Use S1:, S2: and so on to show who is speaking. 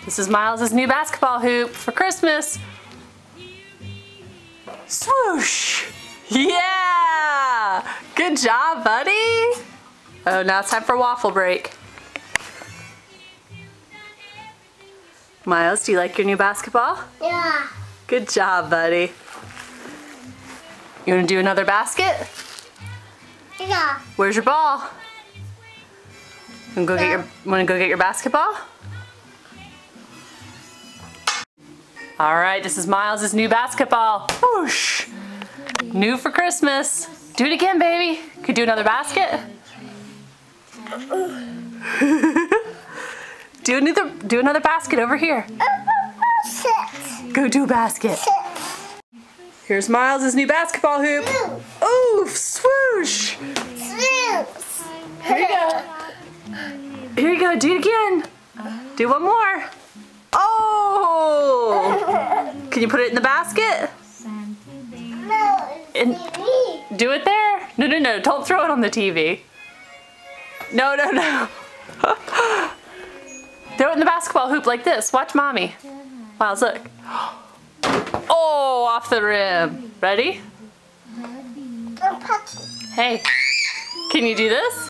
S1: This is Miles' new basketball hoop for Christmas. Swoosh! Yeah! Good job, buddy! Oh, now it's time for waffle break. Miles, do you like your new basketball?
S2: Yeah.
S1: Good job, buddy. You want to do another basket?
S2: Yeah.
S1: Where's your ball? Want to go get your basketball? All right, this is Miles' new basketball. Whoosh! New for Christmas. Do it again, baby. Could do another basket. do another basket over here. Go do a basket. Here's Miles' new basketball hoop. Oof! Swoosh! Here you go. Here you go. Do it again. Do one more. Oh! Can you put it in the basket? And do it there? No. Don't throw it on the TV. No. Throw it in the basketball hoop like this. Watch mommy. Miles, look. Oh, off the rim. Ready? Hey, can you do this?